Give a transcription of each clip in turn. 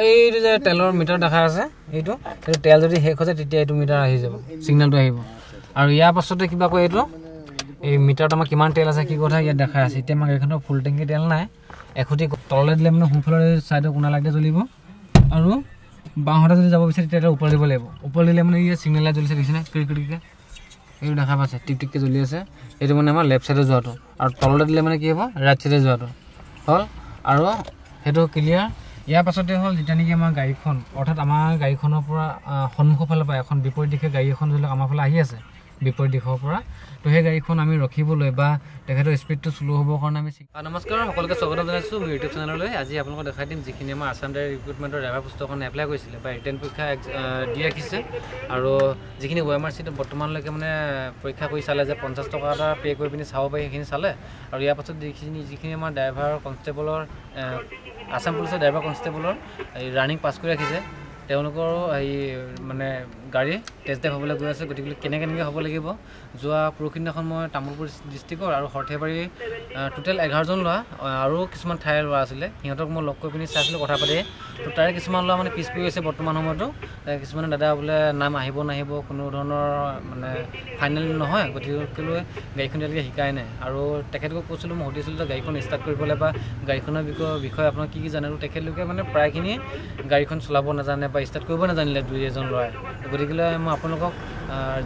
এইটো যে তেলৰ মিটাৰ দেখা আছে এইটো তেল যদি শেষ হৈ যায় তেতিয়া এইটো মিটাৰ আহি যাব সিগনেলটো আহিব আৰু ইয়াৰ পাছতে কিবা কয় এইটো এই মিটাৰটো আমাৰ কিমান তেল আছে কি কথা ইয়াত দেখা আছে এতিয়া আমাৰ এখনৰ ফুল টেংকি তেল নাই এখুটি তললে দিলে মানে সোঁফালৰ সাইডৰ কোণা লাইটে জ্বলিব আৰু বাঁহতে যদি যাব বিচাৰে তেতিয়া ওপৰ দিব লাগিব ওপৰ দিলে মানে এই সিগনেল লাইট জ্বলিছে দেখিছেনে ক্ৰিকৰিকে এইটো দেখা পাইছে টিকটিককে জ্বলি আছে এইটো মানে আমাৰ লেফট সাইডে যোৱাটো আৰু তললে দিলে মানে কি হ'ব ৰাইট সাইডে যোৱাটো হল আৰু হেতু ক্লিয়াৰ ইয়াৰ পাছতে হল যেটা নেকি আমাৰ গাড়ীখন অৰ্থাৎ আমাৰ গাড়ীখনৰ পৰা সন্মুখৰ ফালে পায় এখন বিপৰীত দিশে গাড়ী এখন যদি আমাৰ ফালে আহি আছে বিপৰীত দিশৰ পৰা তো সেই গাড়ীখন আমি ৰখিবলৈ বা তেখেতৰ স্পীডটো স্লো হ'বৰ কাৰণে আমি নমস্কাৰ সকলোকে স্বাগতম জনাইছোঁ মোৰ ইউটিউব চেনেললৈ আজি আপোনালোকক দেখাই দিম যিখিনি আমাৰ আসাম ডাইৰেক্ট ৰিক্ৰুটমেণ্টৰ ড্ৰাইভাৰ পুস্তকখন এপ্লাই কৰিছিলে বা ৰিটেন পৰীক্ষা দি ৰাখিছে আৰু যিখিনি OMR চিটত বৰ্তমানলৈকে মানে পৰীক্ষা কৰি চালে যে 50 টকা এটা পে' কৰি পিনি চাব পাৰি সেইখিনি চালে আৰু ইয়াৰ পাছত যিখিনি আমাৰ ড্ৰাইভাৰ কনষ্টেবলৰ আসাম পুলিচৰ ড্ৰাইভাৰ কনষ্টেবলৰ ৰানিং পাছ কৰি ৰাখিছে তেওঁলোকৰ এই মানে গাড়ী টেষ্ট ড্ৰাইভ হ'বলৈ গৈ আছে গতিকে কেনেকৈ হ'ব লাগিব যোৱা পৰখিদিনাখন মই তামোলপুৰ ডিষ্ট্ৰিক্টৰ আৰু সৰ্থেবাৰী টোটেল 11জন ল'ৰা আৰু কিছুমান ঠাইৰ ল'ৰা আছিলে সিহঁতক মই লগ কৰি পিনি চাইছিলোঁ কথা পাতি তো তাৰে কিছুমান ল'ৰা মানে পিছ পৰি গৈছে বৰ্তমান সময়তো কিছুমানে দাদা বোলে নাম আহিব নাহিব কোনো ধৰণৰ মানে ফাইনেল নহয় গতিকে লৈ গাড়ীখন এতিয়ালৈকে শিকাই নাই আৰু তেখেতক কৈছিলোঁ মই সুধিছিলোঁ যে গাড়ীখন ষ্টাৰ্ট কৰিবলৈ বা গাড়ীখনৰ বিষয়ে আপোনাক কি জানে আৰু তেখেতলোকে মানে প্ৰায়খিনি গাড়ীখন চলাব নাজানে বা ষ্টাৰ্ট কৰিব নাজানিলে দুই এজন ল'ৰাই গতিকে মই আপোনালোকক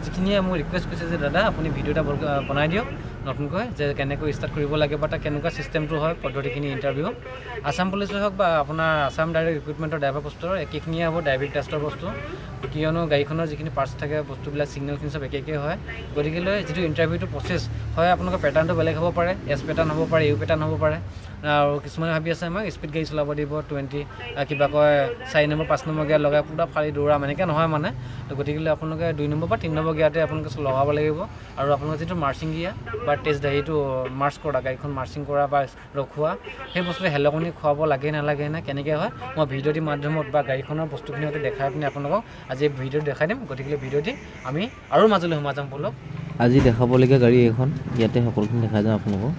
যিখিনিয়ে মোক ৰিকুৱেষ্ট কৰিছে যে দাদা আপুনি ভিডিঅ' এটা বনাই দিয়ক নতুনকৈ যে কেনেকৈ ষ্টাৰ্ট কৰিব লাগে বা তাৰ কেনেকুৱা চিষ্টেমটো হয় পদ্ধতিখিনি ইণ্টাৰভিউ আসাম পুলিচৰ হওক বা আপোনাৰ আসাম ডাইৰেক্ট ৰিক্ৰুটমেণ্টৰ ড্ৰাইভাৰ পোষ্টৰ একেখিনিয়ে হ'ব ড্ৰাইভিং টেষ্টৰ বস্তু কিয়নো গাড়ীখনৰ যিখিনি পাৰ্টছ থাকে বস্তুবিলাক ছিগনেলখিনি চব একে হয় গতিকে যিটো ইণ্টাৰভিউটো প্ৰচেছ হয় আপোনালোকৰ পেটাৰ্ণটো বেলেগ হ'ব পাৰে এছ পেটাৰ্ণ হ'ব পাৰে ইউ পেটাৰ্ণ হ'ব পাৰে আৰু কিছুমানে ভাবি আছে আমাক স্পীড গাড়ী চলাব দিব 20 কিবা কয় 4 নম্বৰ 5 নম্বৰ গিয়াৰ লগাই পুৰা ফালি দৌৰাম এনেকৈ নহয় মানে গতিকে আপোনালোকে 2 নম্বৰ বা 3 নম্বৰ গিয়াৰতে আপোনালোকে লগাব লাগিব আৰু আপোনালোকৰ যিটো মাৰ্চিং গিয়াৰ বা টেষ্ট সেইটো মাৰ্চ কৰা গাড়ীখন মাৰ্চিং কৰা বা ৰখোৱা সেই বস্তুটো হেলকনি খুৱাব লাগে নালাগে নে কেনেকৈ হয় মই ভিডিঅ'টিৰ মাধ্যমত বা গাড়ীখনৰ বস্তুখিনি দেখাই পিনি আপোনালোকক আজি ভিডিঅ'ত দেখাই দিম গতিকে ভিডিঅ'টি আমি আৰু মাজলৈ সোমাই যাম বলক আজি দেখাবলগীয়া গাড়ী এখন ইয়াতে সকলোখিনি দেখাই যাম আপোনালোকক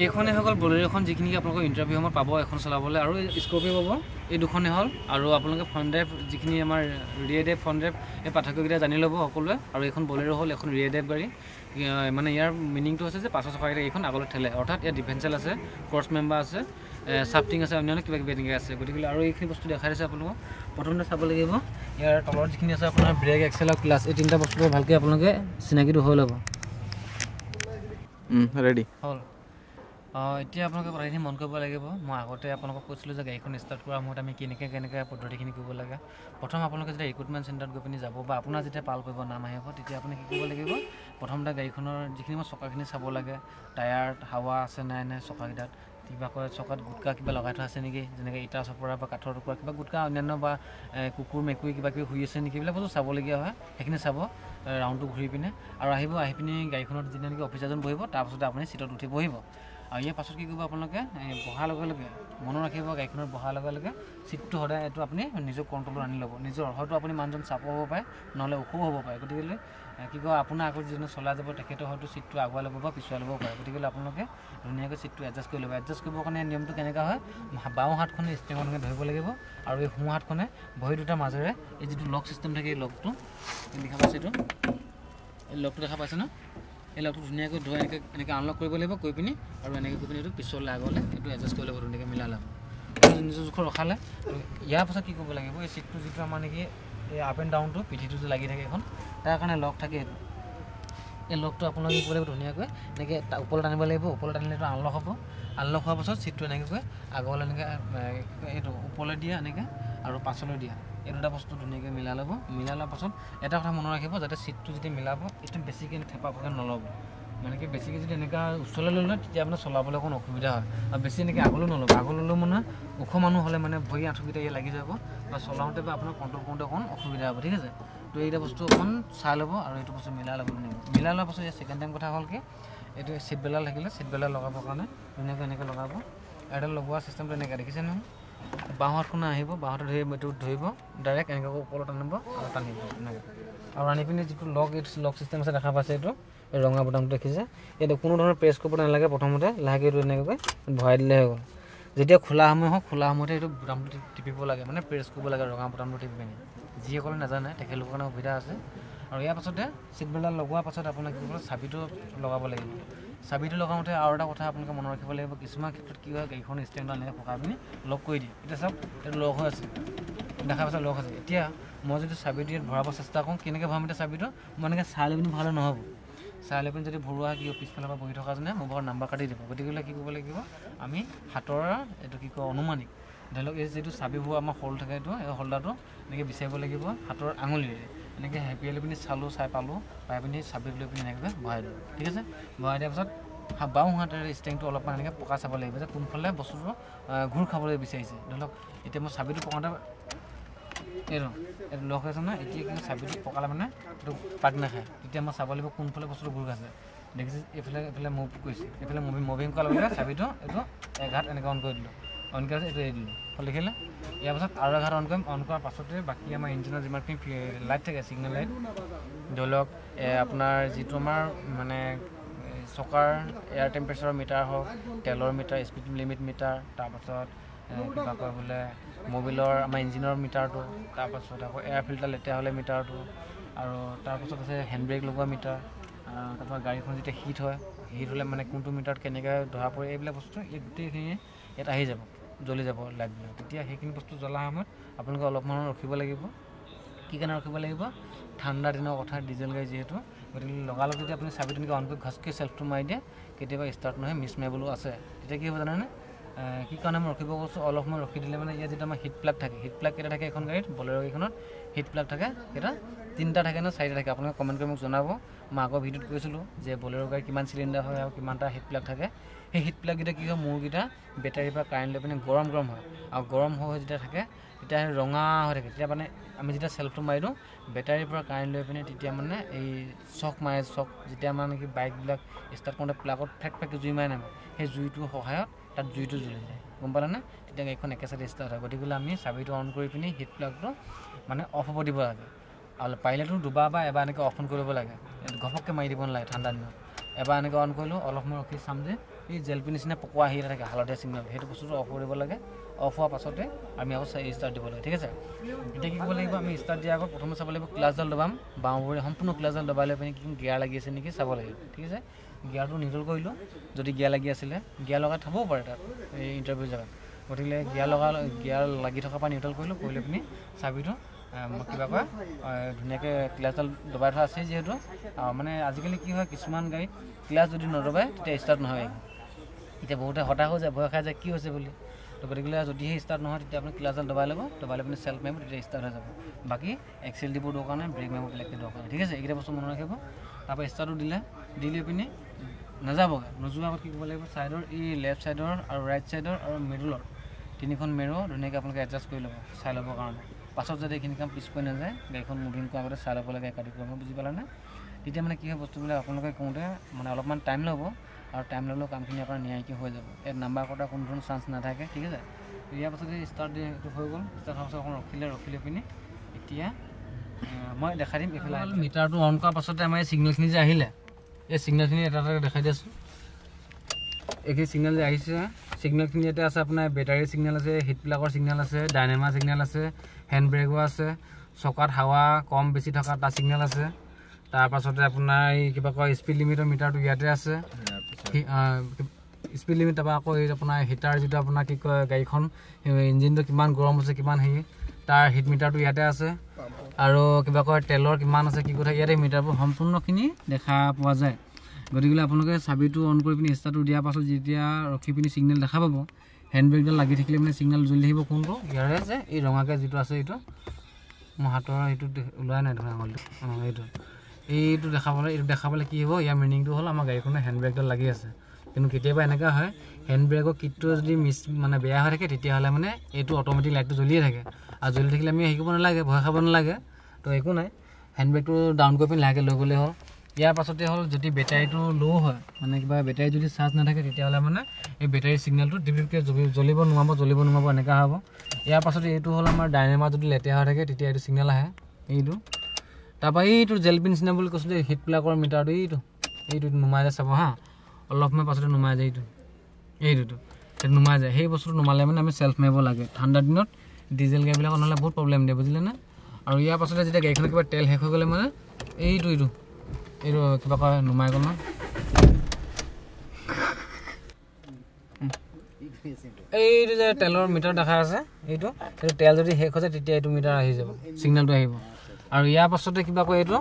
এইখনে হৈ গ'ল বলেৰোখন যিখিনি আপোনালোকৰ ইণ্টাৰভিউ সময়ত পাব এখন চলাবলৈ আৰু স্কৰ্পিঅ' পাব এই দুখনেই হ'ল আৰু আপোনালোকে ফ্ৰণ্ট ড্ৰাইভ যিখিনি আমাৰ ৰিয়েৰ ড্ৰাইভ ফ্ৰণ্ট ড্ৰাইভ এই পাৰ্থক্যকেইটা জানি ল'ব সকলোৱে আৰু এইখন বলেৰো হ'ল এখন ৰিয়েৰ ড্ৰাইভ গাড়ী মানে ইয়াৰ মিনিংটো হৈছে যে 5 চকাকেইটা এইখন আগলৈ ঠেলে অৰ্থাৎ ইয়াত ডিফেন্সেল আছে ফ'ৰ্চ মেম্বাৰ আছে চাফটিং আছে অন্যান্য কিবা কিবি এনেকৈ আছে গতিকে আৰু এইখিনি বস্তু দেখাই দিছে আপোনালোকক প্ৰথমতে চাব লাগিব ইয়াৰ তলত যিখিনি আছে আপোনাৰ ব্ৰেক এক্সেল আৰু ক্লাছ এই তিনিটা বস্তু ভালকৈ আপোনালোকে চিনাকিটো হৈ ল'ব ৰেডি হ'ল এতিয়া আপোনালোকে কথাখিনি মন কৰিব লাগিব মই আগতে আপোনালোকক কৈছিলোঁ যে গাড়ীখন ষ্টাৰ্ট কৰাৰ সময়ত আমি কেনেকৈ পদ্ধতিখিনি কৰিব লাগে প্ৰথম আপোনালোকে যেতিয়া ৰিক্ৰুটমেণ্ট চেণ্টাৰত গৈ পিনি যাব বা আপোনাৰ যেতিয়া পাল কৰিব নাম আহিব তেতিয়া আপুনি কি কৰিব লাগিব প্ৰথমতে গাড়ীখনৰ যিখিনি মই চকাখিনি চাব লাগে টায়াৰ হাৱা আছে নাই চকাকেইটাত কিবা কয় চকাত গুটকা কিবা লগাই থোৱা আছে নেকি যেনেকৈ ইটা চপৰা বা কাঠৰ টুকুৰা কিবা গুটকা অন্যান্য বা কুকুৰ মেকুৰী কিবা কিবি শুই আছে নেকি এইবিলাক বস্তু চাবলগীয়া হয় সেইখিনি চাব ৰাউণ্ডটো ঘূৰি পিনে আৰু আহি পিনি গাড়ীখনত যেতিয়া নেকি অফিচাৰজন বহিব তাৰপাছতে আপুনি চিটত উঠি বহিব আৰু ইয়াৰ পাছত কি কৰিব আপোনালোকে বহাৰ লগে লগে মনত ৰাখিব গাড়ীখনত বহাৰ লগে লগে চিটটো সদায় এইটো আপুনি নিজৰ কণ্ট্ৰলত আনি ল'ব নিজৰ হয়তো আপুনি মানুহজন চাপো হ'ব পাৰে নহ'লে ওখও হ'ব পাৰে গতিকে কি কয় আপোনাৰ আগত যিজনে চলাই যাব তেখেতৰ হয়তো চিটটো আগুৱাই ল'ব বা পিছুৱাই ল'ব পাৰে গতিকে আপোনালোকে ধুনীয়াকৈ চিটটো এডজাষ্ট কৰি ল'ব এডজাষ্ট কৰিবৰ কাৰণে নিয়মটো কেনেকুৱা হয় বাওঁ হাতখনে ষ্টিঙৰখনে ধৰিব লাগিব আৰু এই সোঁ হাতখনে ভৰি দুটাৰ মাজেৰে এই যিটো লক ছিষ্টেম থাকে এই লকটো দেখা পাইছে এইটো এই লকটো দেখা পাইছে ন এই লকটো ধুনীয়াকৈ ধৰি এনেকৈ আনলক কৰিব লাগিব কৰি পিনি আৰু এনেকৈ কৰি পিনি এইটো পিছলৈ আগলৈ এইটো এডজাষ্ট কৰি ল'ব ধুনীয়াকৈ মিলাই ল'ব নিজৰ জোখত ৰখালে ইয়াৰ পাছত কি কৰিব লাগিব এই চিটটো যিটো আমাৰ নেকি এই আপ এণ্ড ডাউনটো পিঠিটো যে লাগি থাকে এখন তাৰ কাৰণে লক থাকে এই লকটো আপোনালোকে কি কৰিব লাগিব ধুনীয়াকৈ এনেকৈ ওপৰলৈ টানিব লাগিব ওপৰলৈ টানিলে এইটো আনলক হ'ব আনলক হোৱাৰ পাছত চিটটো এনেকৈ আগলৈ এনেকৈ এইটো ওপৰলৈ দিয়া এনেকৈ আৰু পাছলৈ দিয়া এই দুটা বস্তু ধুনীয়াকৈ মিলাই ল'ব মিলাই লোৱাৰ পাছত এটা কথা মনত ৰাখিব যাতে চিটটো যেতিয়া মিলাব এইটো বেছিকৈ থেপা ফেপা নল'ব মানে কি বেছিকৈ যদি এনেকুৱা ওচৰলৈ লৈ লয় তেতিয়া আপোনাৰ চলাবলৈ অকণ অসুবিধা হয় আৰু বেছি এনেকৈ আগলৈ নল'ব আগলৈ মানে ওখ মানুহ হ'লে মানে ভৰি আঁঠুকেইটা ইয়াত লাগি যাব বা চলাওঁতে বা আপোনাৰ কণ্ট্ৰল কৰোঁতে অকণ অসুবিধা হ'ব ঠিক আছে তো এইটা বস্তু অকণ চাই ল'ব আৰু এইটো বস্তু মিলাই ল'ব মিলাই লোৱাৰ পাছত ছেকেণ্ড টাইম কথা হ'ল কি এইটো চিট বেল্ট থাকিলে চিট বেল্ট লগাবৰ কাৰণে ধুনীয়াকৈ এনেকৈ লগাব এডাল লগোৱা চিষ্টেমটো এনেকৈ দেখিছে নহয় বাওঁ হাতখনে আহিব বাওঁ হাতত এইটো ধৰিব ডাইৰেক্ট এনেকৈ ওপৰত আনিব আৰু টানিব এনেকৈ আৰু আনি পিনি যিটো লক চিষ্টেম আছে দেখা পাইছে এইটো এই ৰঙা বুটামটো দেখিছে এইটো কোনো ধৰণৰ প্ৰেছ কৰিব নালাগে প্ৰথমতে লাহেকৈ এইটো এনেকৈ ভৰাই দিলে হৈ গ'ল যেতিয়া খোলা সময় হওক খোলা সময়তে এইটো বুটামটো টিপিব লাগে মানে প্ৰেছ কৰিব লাগে ৰঙা বুটামটো টিপি পিনি যিসকলে নাজানে তেখেতলোকৰ কাৰণে সুবিধা আছে আৰু ইয়াৰ পাছতে ছিট বেল্টডাল লগোৱাৰ পাছত আপোনাক কি কৰিব চাবিটো লগাব লাগিব চাবিটো লগাওঁতে আৰু এটা কথা আপোনালোকে মনত ৰাখিব লাগিব কিছুমান ক্ষেত্ৰত কি হয় গাড়ীখন ষ্টেণ্ডত এনেকৈ পকাই পিনি লক কৰি দিয়ে এতিয়া চাওক এইটো লক হৈ আছে দেখা পাইছে লক আছে এতিয়া মই যদি চাবিটো ইয়াত ভৰাব চেষ্টা কৰোঁ কেনেকৈ ভৰাম এতিয়া চাবিটো মই এনেকৈ চাই লৈ পিনি ভৰালে নহ'ব চাই লৈ পিনি যদি ভৰোৱা কি পিছফালৰ পৰা বহি থকাজনে মোৰ ঘৰত নাম্বাৰ কাটি দিব গতিকে কি কৰিব লাগিব আমি হাতৰ এইটো কি কয় অনুমানিক ধৰি লওক এই যিটো চাবিবোৰ আমাৰ হোল্ড থাকে এইটো এই হোল্ডাৰটো এনেকৈ বিচাৰিব লাগিব হাতৰ আঙুলিৰে এনেকৈ হেপিয়াই লৈ পিনি চালোঁ চাই পালোঁ পাই পিনি চাবিত লৈ পিনি এনেকৈ ভৰাই দিওঁ ঠিক আছে ভৰাই দিয়াৰ পাছত বাওঁ হাতেৰে ষ্টেংটো অলপমান এনেকৈ পকা চাব লাগিব যে কোনফালে বস্তুটো ঘূৰ খাবলৈ বিচাৰিছে ধৰি লওক এতিয়া মই চাবিটো পকাওঁতে এইটো লক হৈছে নহয় এতিয়া কিন্তু চাবিটো পকালে মানে এইটো পাক নাখায় তেতিয়া মই চাব লাগিব কোনফালে বস্তুটো ঘূৰ খাইছে দেখিছে এইফালে মুভ কৰিছে এইফালে মুভিং কৰাৰ লগে লগে চাবিটো এইটো এঘাত এনেকৈ অন কৰি দিলোঁ অন কৰাৰ এইটো এৰি দিলোঁ দেখিলে ইয়াৰ পাছত আৰু এঘাত অন কৰিম অন কৰাৰ পাছতে বাকী আমাৰ ইঞ্জিনৰ যিমানখিনি লাইট থাকে ছিগনেল লাইট ধৰি লওক আপোনাৰ যিটো আমাৰ মানে চকাৰ এয়াৰ টেম্পাৰেচাৰৰ মিটাৰ হওক তেলৰ মিটাৰ স্পীড লিমিট মিটাৰ তাৰপাছত কিবা কয় বোলে মবিলৰ আমাৰ ইঞ্জিনৰ মিটাৰটো তাৰপাছত আকৌ এয়াৰ ফিল্টাৰ লেতেৰা হ'লে মিটাৰটো আৰু তাৰপাছত আছে হেণ্ড ব্ৰেক লগোৱা মিটাৰ তাৰপৰা গাড়ীখন যেতিয়া হিট হয় হিট হ'লে মানে কোনটো মিটাৰত কেনেকৈ ধৰা পৰে এইবিলাক বস্তু এই গোটেইখিনি ইয়াত আহি যাব জ্বলি যাব লাইটবিলাক তেতিয়া সেইখিনি বস্তু জ্বলাৰ সময়ত আপোনালোকে অলপমান ৰখিব লাগিব কি কাৰণে ৰখিব লাগিব ঠাণ্ডা দিনৰ কথা ডিজেল গাড়ী যিহেতু গতিকে লগালগ যদি আপুনি চাবিটো এনেকৈ অন কৰি ঘাচকৈ চেল্ফটো মাৰি দিয়ে কেতিয়াবা ষ্টাৰ্ট নহয় মিছ মাৰিবলৈও আছে তেতিয়া কি হ'ব জানেনে কি কাৰণে মই ৰখিব কৈছোঁ অলপ সময় ৰখি দিলে মানে ইয়াত যেতিয়া আমাৰ হিট প্লাগ থাকে হিট প্লাগ কেইটা থাকে এখন গাড়ীত বলেৰ' গাড়ীখনত হিট প্লাগ থাকে কেইটা 3টা থাকে নে 4টা থাকে আপোনালোকে কমেণ্ট কৰি মোক জনাব মই আগৰ ভিডিঅ'ত কৈছিলোঁ যে বলেৰ' গাড়ী কিমান চিলিণ্ডাৰ হয় আৰু কিমানটা হিট প্লাগ থাকে সেই হিট প্লাগকেইটা কি হয় মূৰকেইটা বেটাৰীৰ পৰা কাৰেণ্ট লৈ পিনে গৰম হয় আৰু গৰম হৈ যেতিয়া থাকে তেতিয়া ৰঙা হৈ থাকে তেতিয়া মানে আমি যেতিয়া চেল্ফটো মাৰি দিওঁ বেটাৰীৰ পৰা কাৰেণ্ট লৈ পিনে তেতিয়া মানে এই চক মাৰে চক যেতিয়া মানে কি বাইকবিলাক ষ্টাৰ্ট কৰোঁতে প্লাগত ফেক জুই মাৰে নামে সেই জুইটোৰ সহায়ত তাত জুইটো জ্বলি যায় গম পালেনে তেতিয়া গাড়ীখন একেচাতে ষ্টাৰ্ট হয় গতিকে আমি চাবিটো অন কৰি পিনি হিট প্লাগটো মানে অফ হ'ব দিব লাগে আৰু পাৰিলেতো দুবাৰ বা এবাৰ এনেকৈ অফ অন কৰিব লাগে ঘপককৈ মাৰি দিব নালাগে ঠাণ্ডা দিনত এবাৰ এনেকৈ অন কৰিলোঁ অলপ সময় ৰখি চাম যে এই জেলপি নিচিনা পকোৱা আহি থাকে হালধীয়া চিগনেল সেইটো বস্তুটো অফ কৰিব লাগে অফ হোৱাৰ পাছতে আমি আকৌ ষ্টাৰ্ট দিব লাগে ঠিক আছে এতিয়া কি কৰিব লাগিব আমি ষ্টাৰ্ট দিয়াৰ আগত প্ৰথমে চাব লাগিব ক্লাছডাল দবাম বাওঁভৰি সম্পূৰ্ণ ক্লাছডাল দবাই লৈ পিনি গিয়াৰ লাগি আছে নেকি চাব লাগিব ঠিক আছে গিয়াৰটো নিউট্ৰেল কৰিলোঁ যদি গিয়াৰ লাগি আছিলে গিয়াৰ লগাই থ'বও পাৰে তাত এই ইণ্টাৰভিউ জেগাত গতিকে গিয়াৰ লাগি থকাৰ পৰা নিউট্ৰেল কৰিলোঁ কৰি লৈ পিনি চাবিটো কিবা কয় ধুনীয়াকৈ ক্লাছডাল দবাই থোৱা আছে যিহেতু মানে আজিকালি কি হয় কিছুমান গাড়ীত ক্লাছ যদি নদবাই তেতিয়া ষ্টাৰ্ট নহয় এতিয়া বহুতে হতাশ হৈ যায় ভয় খাই যায় কি হৈছে বুলি তো গতিকে যদিহে ষ্টাৰ্ট নহয় তেতিয়া আপুনি ক্লাছডাল দবাই ল'ব দবাই লৈ পিনি চেল্ফ মাৰিব তেতিয়া ষ্টাৰ্ট হৈ যাব বাকী এক্সেল দিবৰ দৰকাৰ নাই ব্ৰেক মাৰিব বেলেগকৈ দৰকাৰ নাই ঠিক আছে এইকেইটা বস্তু মনত ৰাখিব তাৰপৰা ষ্টাৰ্টটো দি লৈ পিনি নাযাবগৈ নোযোৱাৰ আগত কি কৰিব লাগিব ছাইডৰ এই লেফ্ট ছাইডৰ আৰু ৰাইট ছাইডৰ আৰু মিডলৰ 3খন মেৰো ধুনীয়াকৈ আপোনালোকে এডজাষ্ট কৰি ল'ব চাই ল'বৰ কাৰণে পাছত যদি এইখিনি কাম পিছ পৰি নাযায় গাড়ীখন মুভিং কৰাৰ আগতে চাই ল'ব লাগে একাধিক কৰিব বুজি পালেনে তেতিয়া মানে কি হয় বস্তুবিলাক আপোনালোকে কৰোঁতে মানে অলপমান টাইম ল'ব আৰু টাইম ল'লেও কামখিনি আপোনাৰ নিয়াৰিকৈ হৈ যাব ইয়াত নাম্বাৰ কটাৰ কোনো ধৰণৰ চান্স নাথাকে ঠিক আছে ইয়াৰ পাছতে ষ্টাৰ্ট দিয়ে এইটো হৈ গ'ল ষ্টাৰ্ট হোৱাৰ পাছত অকণ ৰখি লৈ পিনি এতিয়া মই দেখাই দিম এইফালে মিটাৰটো অন কৰাৰ পাছতে আমাৰ এই ছিগনেলখিনি যে আহিলে এই ছিগনেলখিনি এটা এটা দেখাই দিছোঁ এইখিনি ছিগনেল যে আহিছে ছিগনেলখিনি ইয়াতে আছে আপোনাৰ বেটাৰী ছিগনেল আছে হিট প্লাগৰ ছিগনেল আছে ডাইনেমা ছিগনেল আছে হেণ্ড ব্ৰেকো আছে চকাত হাৱা কম বেছি থকা তাৰ ছিগনেল আছে তাৰপাছতে আপোনাৰ এই কিবা কয় স্পীড লিমিটৰ মিটাৰটো ইয়াতে আছে স্পীড লিমিট তাৰপৰা আকৌ এই আপোনাৰ হিটাৰ যিটো আপোনাৰ কি কয় গাড়ীখন ইঞ্জিনটো কিমান গৰম হৈছে কিমান হেৰি তাৰ হিট মিটাৰটো ইয়াতে আছে আৰু কিবা কয় তেলৰ কিমান আছে কি কথা ইয়াতে মিটাৰবোৰ সম্পূৰ্ণখিনি দেখা পোৱা যায় গতিকে আপোনালোকে চাবিটো অন কৰি পিনি ষ্টাৰ্টটো দিয়াৰ পাছত যেতিয়া ৰখি পিনি ছিগনেল দেখা পাব হেণ্ড ব্ৰেকডাল লাগি থাকিলে মানে ছিগনেল জ্বলি থাকিব কোনটো ইয়াৰে যে এই ৰঙাকৈ যিটো আছে এইটো মোৰ হাতৰ এইটো ওলোৱাই নাই ধৰা আঙুলিটো এইটো দেখাবলৈ কি হ'ব ইয়াৰ মিনিংটো হ'ল আমাৰ গাড়ীখনৰ হেণ্ড ব্ৰেকডাল লাগি আছে কিন্তু কেতিয়াবা এনেকুৱা হয় হেণ্ড ব্ৰেকৰ কিটটো যদি মানে বেয়া হৈ থাকে তেতিয়াহ'লে মানে এইটো অট'মেটিক লাইটটো জ্বলিয়ে থাকে আৰু জ্বলি থাকিলে আমি শিকিব নালাগে ভয় খাব নালাগে তো একো নাই হেণ্ড ব্ৰেকটো ডাউন কৰি পিনি লাহেকৈ লৈ গ'লে হ'ল ইয়াৰ পাছতে হ'ল যদি বেটাৰীটো ল' হয় মানে কিবা বেটাৰী যদি চাৰ্জ নাথাকে তেতিয়াহ'লে মানে এই বেটাৰী ছিগনেলটো ডিপকৈ জ্বলিব নোৱাৰিব এনেকুৱা হ'ব ইয়াৰ পাছতে এইটো হ'ল আমাৰ ডাইনেমা যদি লেতেৰা হৈ থাকে তেতিয়া এইটো ছিগনেল আহে এইটো তাৰপৰা এইটো জেলপি নিচিনা বুলি কৈছোঁ যে হিট প্লাগৰ মিটাৰটো এইটো নুমাই যায় চাব হা অলপ সময় পাছতে নুমাই যায় এইটোতো সেইটো নুমাই যায় সেই বস্তুটো নুমালে মানে আমি চেল্ফ মাৰিব লাগে ঠাণ্ডা দিনত ডিজেল গাড়ীবিলাকৰ নহ'লে বহুত প্ৰব্লেম দিয়ে বুজিলে নে আৰু ইয়াৰ পাছতে যেতিয়া গাড়ীখনৰ কিবা তেল শেষ হৈ গ'লে মানে এইটো কিবা কয় নুমাই গ'ল ন এইটো যে তেলৰ মিটাৰ দেখাই আছে এইটো তেল যদি শেষ হৈ যায় তেতিয়া এইটো মিটাৰ আহি যাব ছিগনেলটো আহিব আৰু ইয়াৰ পাছতে কিবা কয় এইটো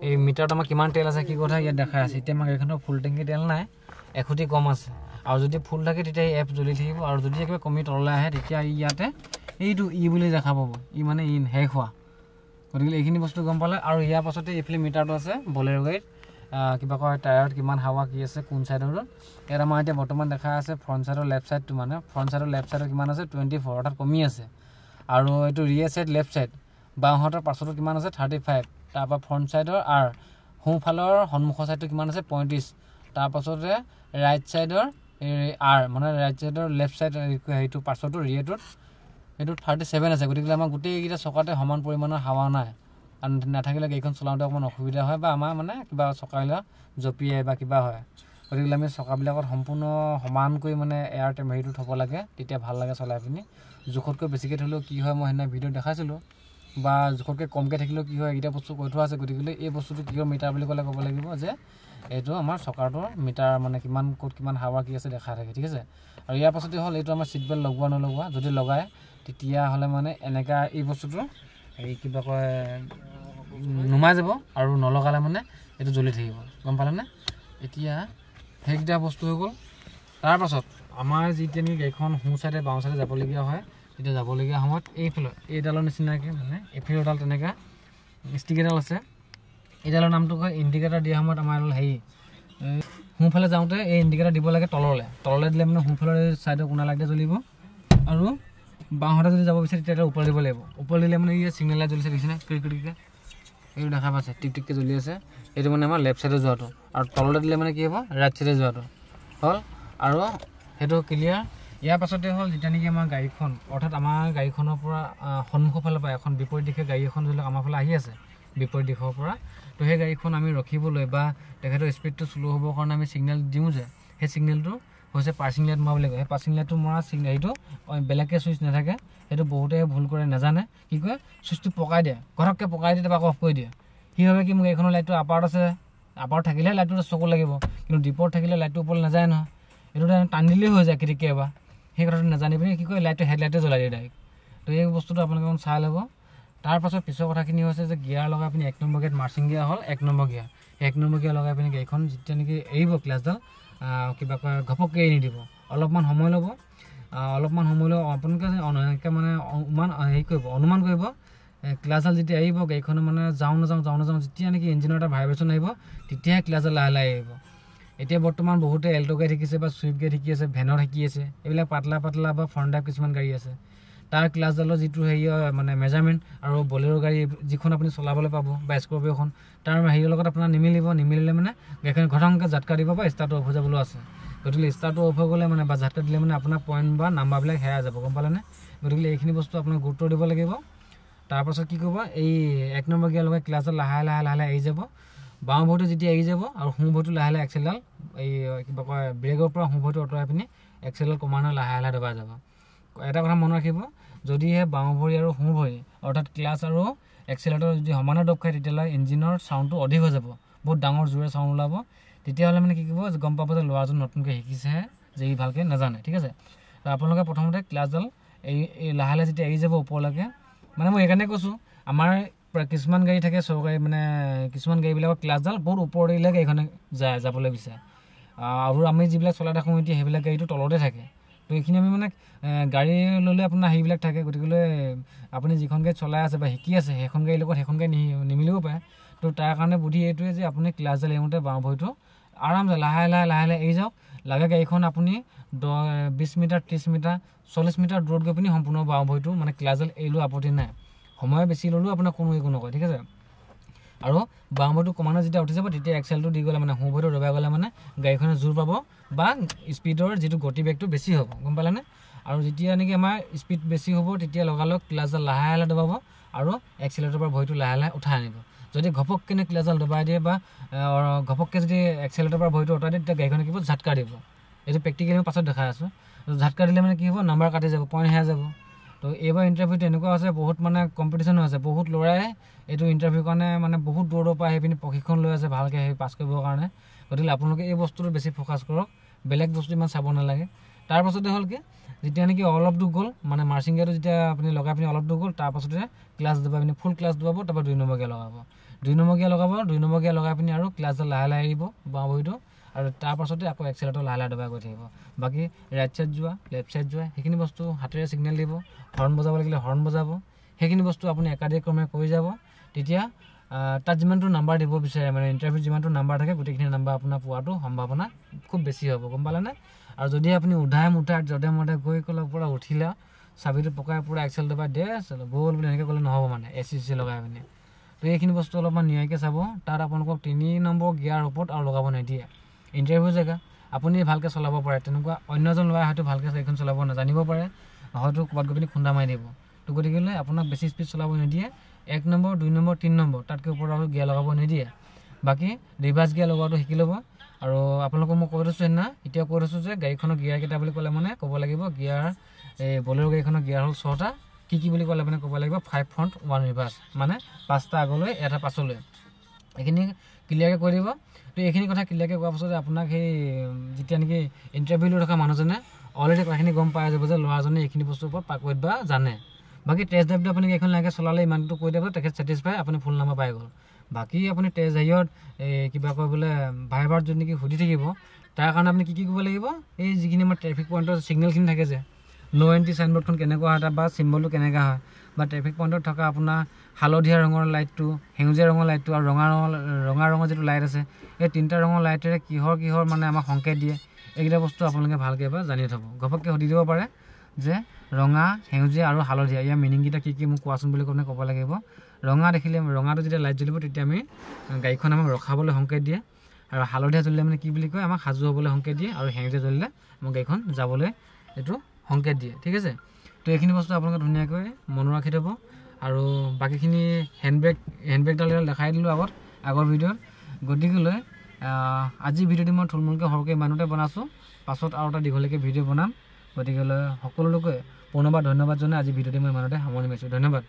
এই মিটাৰত আমাৰ কিমান তেল আছে কি কথা ইয়াত দেখাই আছে এতিয়া আমাৰ গাড়ীখনৰ ফুল টেংকি তেল নাই 1 খুঁটি কম আছে আৰু যদি ফুল থাকে তেতিয়া এই এপ জ্বলি থাকিব আৰু যদি একেবাৰে কমি তললৈ আহে তেতিয়া ইয়াতে এইটো বুলি দেখা পাব মানে শেষ হোৱা গতিকে এইখিনি বস্তু গম পালে আৰু ইয়াৰ পাছতে এইফালে মিটাৰটো আছে বলেৰো গাড়ীত কিবা কয় টায়াৰত কিমান হাৱা কি আছে কোন চাইডৰ ইয়াত আমাৰ এতিয়া বৰ্তমান দেখা আছে ফ্ৰণ্ট চাইডৰ লেফ্ট চাইডটো মানে ফ্ৰণ্ট চাইডৰ লেফ্ট চাইডৰ কিমান আছে 24 অৰ্থাৎ কমি আছে আৰু এইটো ৰিয়েৰ চাইড লেফ্ট চাইড বাওঁহাতৰ পাছতো কিমান আছে 35 তাৰপৰা ফ্ৰণ্ট চাইডৰ আৰু সোঁফালৰ সন্মুখৰ চাইডটো কিমান আছে 35 তাৰপাছতে ৰাইট চাইডৰ মানে ৰাইট চাইডৰ লেফ্ট চাইড এইটো পাছতো ৰিয়েৰটোত এইটো 37 আছে গতিকে আমাৰ গোটেইকেইটা চকাতে সমান পৰিমাণৰ হাৱা নাই আৰু নাথাকিলে গাড়ীখন চলাওঁতে অকণমান অসুবিধা হয় বা আমাৰ মানে কিবা চকাবিলাক জঁপিয়াই বা কিবা হয় গতিকে আমি চকাবিলাকত সম্পূৰ্ণ সমানকৈ মানে এয়াৰ হেৰিটো থ'ব লাগে তেতিয়া ভাল লাগে চলাই পিনি জোখতকৈ বেছিকৈ থ'লেও কি হয় মই সেইদিনা ভিডিঅ'ত দেখাইছিলোঁ বা জোখতকৈ কমকৈ থাকিলেও কি হয় এইকেইটা বস্তু কৈ থোৱা আছে গতিকে এই বস্তুটো কিহৰ মিটাৰ বুলি ক'লে ক'ব লাগিব যে এইটো আমাৰ চকাটোৰ মিটাৰ মানে কিমান ক'ত কিমান হাৱা কি আছে দেখাই থাকে ঠিক আছে আৰু ইয়াৰ পাছতে হ'ল এইটো আমাৰ ছিট বেল্ট লগোৱা নলগোৱা যদি লগায় তেতিয়াহ'লে মানে এনেকুৱা এই বস্তুটো এই কিবা কয় নুমাই যাব আৰু নলগালে মানে এইটো জ্বলি থাকিব গম পালেনে এতিয়া সেইকেইটা বস্তু হৈ গ'ল তাৰপাছত আমাৰ যেতিয়া নেকি গাড়ীখন সোঁ চাইডে বাওঁ চাইডে যাবলগীয়া হয় তেতিয়া যাবলগীয়া সময়ত এইফালে এইডালৰ নিচিনাকৈ মানে এইফালে এডাল তেনেকৈ ষ্টিক এডাল আছে এইডালৰ নামটো কয় ইণ্ডিকেটাৰ দিয়া সময়ত আমাৰ এডাল হেৰি সোঁফালে যাওঁতে এই ইণ্ডিকেটাৰ দিব লাগে তললৈ দিলে মানে সোঁফালৰ চাইডৰ কোণা লাইটে জ্বলিব আৰু বাওঁহাতে যদি যাব বিচাৰে তেতিয়া ওপৰ দিব লাগিব ওপৰ দিলে মানে এই ছিগনেল লাইট জ্বলিছে দেখিছেনে ক্ৰিকেটকৈ এইটো দেখা পাইছে টিক টিককৈ জ্বলি আছে এইটো মানে আমাৰ লেফ্ট চাইডে যোৱাটো আৰু তললৈ দিলে মানে কি হ'ব ৰাইট চাইডে যোৱাটো হ'ল আৰু সেইটো ক্লিয়াৰ ইয়াৰ পাছতে হ'ল যেতিয়া নেকি আমাৰ গাড়ীখন অৰ্থাৎ আমাৰ গাড়ীখনৰ পৰা সন্মুখৰ ফালৰ পৰা এখন বিপৰীত দিশে গাড়ী এখন ধৰি লওক আমাৰ ফালে আহি আছে বিপৰীত দিশৰ পৰা তো সেই গাড়ীখন আমি ৰখিবলৈ বা তেখেতৰ স্পীডটো শ্ল' হ'বৰ কাৰণে আমি ছিগনেল দিওঁ যে সেই ছিগনেলটো হৈছে পাৰ্চিং লাইট মৰা বুলি কয় সেই পাৰ্চিং লাইটটো মৰা ছিগনেলটো বেলেগকৈ চুইচ নাথাকে সেইটো বহুতে ভুল কৰে নাজানে কি কয় চুইচটো পকাই দিয়ে ঘৰককৈ পকাই দিয়ে তাৰপৰা অফ কৰি দিয়ে সি ভাবে কি মোৰ গাড়ীখনৰ লাইটটো আপাৰত আছে আপাৰত থাকিলেহে লাইটটো চকু লাগিব কিন্তু ডিপত থাকিলে লাইটটো ওপৰলৈ নাযায় নহয় এইটো টান দিলেই হৈ যায় কেতিয়াবা সেই কথাটো নাজানি পিনি কি কয় লাইটটো হেডলাইটে জ্বলাই দিয়ে ডাইৰেক্ট তো এই বস্তুটো আপোনালোকে অকণ চাই ল'ব তাৰপাছত পিছৰ কথাখিনি হৈছে যে গিয়াৰ লগাই পিনি 1 নম্বৰ গিয়াৰত মাৰ্চিং গিয়াৰ হ'ল 1 নম্বৰ গিয়াৰ 1 নম্বৰ গিয়াৰ লগাই পিনি গাড়ীখন যেতিয়া নেকি এৰিব ক্লাছডাল কিবা কয় ঘপককৈ এৰি নিদিব অলপমান সময় ল'ব আপোনালোকে এনেকৈ মানে হেৰি কৰিব অনুমান কৰিব ক্লাছডাল যেতিয়া আহিব গাড়ীখনে মানে যাওঁ নাযাওঁ যেতিয়া নেকি ইঞ্জিনৰ এটা ভাইব্ৰেশ্যন আহিব তেতিয়াহে ক্লাছডাল লাহে লাহে আহিব এতিয়া বৰ্তমান বহুতে এল্টো গাড়ী শিকিছে বা চুইফ্ট গাড়ী শিকি আছে ভেনৰ শিকি আছে এইবিলাক পাতলা বা ফ্ৰণ্ট ড্ৰাইভ কিছুমান গাড়ী আছে তাৰ ক্লাছডালৰ যিটো হেৰি মানে মেজাৰমেণ্ট আৰু বলেৰো গাড়ী যিখন আপুনি চলাবলৈ পাব বা স্কৰ্পিঅ'খন তাৰ হেৰিৰ লগত আপোনাৰ নিমিলিলে মানে গাড়ীখন ঘটংকৈ ঝাটকা দিব বা ষ্টাৰ্টটো অফ হৈ যাবলৈ আছে গতিকে ষ্টাৰ্টটো অফ হৈ গ'লে মানে বা ঝাটকা দিলে মানে আপোনাৰ পইণ্ট বা নাম্বাৰবিলাক হেৰাই যাব গম পালেনে গতিকে এইখিনি বস্তু আপোনাক গুৰুত্ব দিব লাগিব তাৰপাছত কি কৰিব এই 1 নম্বৰ গিয়াৰ লগাই ক্লাছডাল লাহে লাহে এৰি যাব বাওঁ ভৰিটো যেতিয়া এৰি যাব আৰু সোঁ ভৰিটো লাহে লাহে এক্সেলডাল এই কিবা কয় ব্ৰেকৰ পৰা সোঁ ভৰিটো আঁতৰাই পিনি এক্সেলডাল কমানৰ লাহে দবাই যাব এটা কথা মনত ৰাখিব যদিহে বাওঁ ভৰি আৰু সোঁ ভৰি অৰ্থাৎ ক্লাছ আৰু এক্সেলেটৰ যদি সমানে দব খায় তেতিয়াহ'লে ইঞ্জিনৰ চাউণ্ডটো অধিক হৈ যাব বহুত ডাঙৰ জোৰে চাউণ্ড ওলাব তেতিয়াহ'লে মানে কি কৰিব গম পাব যে ল'ৰাজন নতুনকৈ শিকিছেহে যে ই ভালকৈ নাজানে ঠিক আছে তো আপোনালোকে প্ৰথমতে ক্লাছডাল এই লাহে যেতিয়া এৰি যাব ওপৰলৈকে মানে মই এইকাৰণে কৈছোঁ আমাৰ কিছুমান গাড়ী থাকে চৰকাৰী মানে কিছুমান গাড়ীবিলাকৰ ক্লাছডাল বহুত ওপৰলৈ গাড়ীখনে যাবলৈ বিচাৰে আৰু আমি যিবিলাক চলাই থাকোঁ এতিয়া সেইবিলাক গাড়ীটো তলতে থাকে তো এইখিনি আমি মানে গাড়ী ল'লে আপোনাৰ সেইবিলাক থাকে গতিকে আপুনি যিখন গাড়ীত চলাই আছে বা শিকি আছে সেইখন গাড়ীৰ লগত সেইখন গাড়ী নিমিলিব পাৰে তো তাৰ কাৰণে বুদ্ধি এইটোৱে যে আপুনি ক্লাছডাল এৰোঁতে বাওঁ ভৰিটো আৰামছে লাহে লাহে এৰি যাওক লাগে গাড়ীখন আপুনি 20 মিটাৰ 30 মিটাৰ 40 মিটাৰ দূৰত গৈ পিনি সম্পূৰ্ণ বাওঁ ভৰিটো মানে ক্লাছডাল এৰিলেও আপত্তি নাই সময় বেছি ল'লেও আপোনাক একো নকয় ঠিক আছে আৰু বাওঁ ভৰিটো কমানত যেতিয়া উঠি যাব তেতিয়া এক্সেলটো দি গ'লে মানে সোঁ ভৰিটো দবাই গ'লে মানে গাড়ীখনে জোৰ পাব বা স্পীডৰ যিটো গতিবেগটো বেছি হ'ব গম পালেনে আৰু যেতিয়া নেকি আমাৰ স্পীড বেছি হ'ব তেতিয়া লগালগ ক্লাছডাল লাহে দবাব আৰু এক্সেলেটৰৰ পৰা ভৰিটো লাহে উঠাই আনিব যদি ঘপককৈ ক্লাছডাল দবাই দিয়ে বা ঘপককৈ যদি এক্সেলেটৰৰ পৰা ভৰিটো উঠাই দিয়ে তেতিয়া গাড়ীখনে কিবা ঝাটকা দিব এইটো প্ৰেক্টিকেলি মই পাছত দেখাই আছোঁ ঝাটকা দিলে মানে কি হ'ব নাম্বাৰ কাটি যাব পইণ্ট হেৰাই যাব তো এইবাৰ ইণ্টাৰভিউটো এনেকুৱা হৈছে বহুত মানে কম্পিটিশ্যনো আছে বহুত ল'ৰাই এইটো ইণ্টাৰভিউ কাৰণে মানে বহুত দূৰৰ পৰা আহি পিনি প্ৰশিক্ষণ লৈ আছে ভালকৈ সেই পাছ কৰিবৰ কাৰণে গতিকে আপোনালোকে এই বস্তুটো বেছি ফ'কাছ কৰক বেলেগ বস্তু ইমান চাব নালাগে তাৰপাছতে হ'ল কি যেতিয়া নেকি অলপ দূৰ গ'ল মানে মাৰ্চিং গিয়াৰটো যেতিয়া আপুনি লগাই পিনি অলপ দূৰ গ'ল তাৰপাছতে ক্লাছ দিব পিনি ফুল ক্লাছ দিব তাৰপৰা 2 নম্বৰ গিয়াৰ লগাব 2 নম্বৰ গিয়াৰ লগাব 2 নম্বৰ গিয়াৰ লগাই পিনি আৰু ক্লাছডাল লাহে লাহে এৰিব বাওঁ ভৰিটো আৰু তাৰপাছতে আকৌ এক্সেলেটৰ লাহে লাহে দবাই গৈ থাকিব বাকী ৰাইট ছাইড যোৱা লেফ্ট ছাইড যোৱা সেইখিনি বস্তু হাতেৰে ছিগনেল দিব হৰ্ণ বজাব লাগিলে হৰ্ণ বজাব সেইখিনি বস্তু আপুনি একাধিক্ৰমে কৰি যাব তেতিয়া তাত যিমানটো নাম্বাৰ দিব বিচাৰে মানে ইণ্টাৰভিউ যিমানটো নাম্বাৰ থাকে গোটেইখিনি নাম্বাৰ আপোনাৰ পোৱাটো সম্ভাৱনা খুব বেছি হ'ব গম পালেনে আৰু যদি আপুনি উধাই মুঠাই যধে মধে গৈ ক'লে পৰা উঠিলে চাবিটো পকাই পূৰা এক্সেল দবাই দে গ'ল বুলি এনেকৈ ক'লে নহ'ব মানে ACC লগাই পিনি তো এইখিনি বস্তু অলপমান নিয়াৰিকৈ চাব তাত আপোনালোকক 3 নম্বৰ গিয়াৰ ওপৰত আৰু লগাব নিদিয়ে ইণ্টাৰভিউ জেগা আপুনি ভালকৈ চলাব পাৰে তেনেকুৱা অন্যজন ল'ৰাই হয়তো ভালকৈ এইখন চলাব নাজানিব পাৰে হয়তো ক'ৰবাত গৈ পিনি খুন্দা মাৰি দিব তো গতিকেলৈ আপোনাক বেছি স্পীড চলাব নিদিয়ে 1 নম্বৰ 2 নম্বৰ 3 নম্বৰ তাতকৈ ওপৰত আৰু গিয়াৰ লগাব নিদিয়ে বাকী ৰিভাৰ্ছ গিয়াৰ লগোৱাটো শিকি ল'ব আৰু আপোনালোকক মই কৈ থৈছোঁ সেইদিনা এতিয়া কৈ থৈছোঁ যে গাড়ীখনৰ গিয়াৰ কেইটা বুলি ক'লে মানে ক'ব লাগিব গিয়াৰ এই বলেৰ' গাড়ীখনৰ গিয়াৰ হ'ল 6টা কি বুলি ক'লে মানে ক'ব লাগিব 5 ফ্ৰণ্ট 1 ৰিভাৰ্ছ মানে 5টা আগলৈ এটা পাছলৈ এইখিনি ক্লিয়াৰকৈ কৈ দিব তো এইখিনি কথা ক্লিয়াৰকৈ কোৱাৰ পাছতে আপোনাক সেই যেতিয়া নেকি ইণ্টাৰভিউ লৈ থকা মানুহজনে অলৰেডি কথাখিনি গম পাই যাব যে ল'ৰাজনে এইখিনি বস্তুৰ ওপৰত পাকৈত বা জানে বাকী টেষ্ট ড্ৰাইভটো আপুনি এইখন লাহেকৈ চলালে ইমানটো কৈ দিব তেখেত ছেটিছফাই আপুনি ফুল নম্বৰ পাই গ'ল বাকী আপুনি টেষ্ট হেৰিয়ত কিবা কয় বোলে ভাইবাৰত যদি নেকি সুধি থাকিব তাৰ কাৰণে আপুনি কি কৰিব লাগিব এই যিখিনি আমাৰ ট্ৰেফিক পইণ্টৰ ছিগনেলখিনি থাকে যে নো এণ্ট্ৰি চাইনবোৰ্ডখন কেনেকুৱা হয় বা চিম্বলটো কেনেকুৱা হয় বা ট্ৰেফিক পইণ্টত থকা আপোনাৰ হালধীয়া ৰঙৰ লাইটটো সেউজীয়া ৰঙৰ লাইটটো আৰু ৰঙা ৰঙৰ যিটো লাইট আছে এই 3টা ৰঙৰ লাইটেৰে কিহৰ মানে আমাক সংকেত দিয়ে এইকেইটা বস্তু আপোনালোকে ভালকৈ এবাৰ জানি থ'ব ঘপককৈ সুধি দিব পাৰে যে ৰঙা সেউজীয়া আৰু হালধীয়া ইয়াৰ মিনিংকেইটা কি মোক কোৱাচোন বুলি ক'লে ক'ব লাগিব ৰঙা দেখিলে ৰঙাটো যেতিয়া লাইট জ্বলিব তেতিয়া আমি গাড়ীখন আমাক ৰখাবলৈ সংকেত দিয়ে আৰু হালধীয়া জ্বলিলে মানে কি বুলি কয় আমাক সাজু হ'বলৈ সংকেত দিয়ে আৰু সেউজীয়া জ্বলিলে আমাক গাড়ীখন যাবলৈ এইটো সংকেত দিয়ে ঠিক আছে তো এইখিনি বস্তু আপোনালোকে ধুনীয়াকৈ মনত ৰাখি থ'ব আৰু বাকীখিনি হেণ্ডব্ৰেকডাল দেখাই দিলোঁ আগৰ ভিডিঅ'ত গতিকেলৈ আজি ভিডিঅ'টো মই থুলমূলকৈ সৰহকৈ ইমানতে বনাইছোঁ পাছত আৰু এটা দীঘলীয়াকৈ ভিডিঅ' বনাম গতিকেলৈ সকলোকে পুনৰবাৰ ধন্যবাদ জনাই আজি ভিডিঅ'টো মই ইমানতে সামৰণি মাৰিছোঁ ধন্যবাদ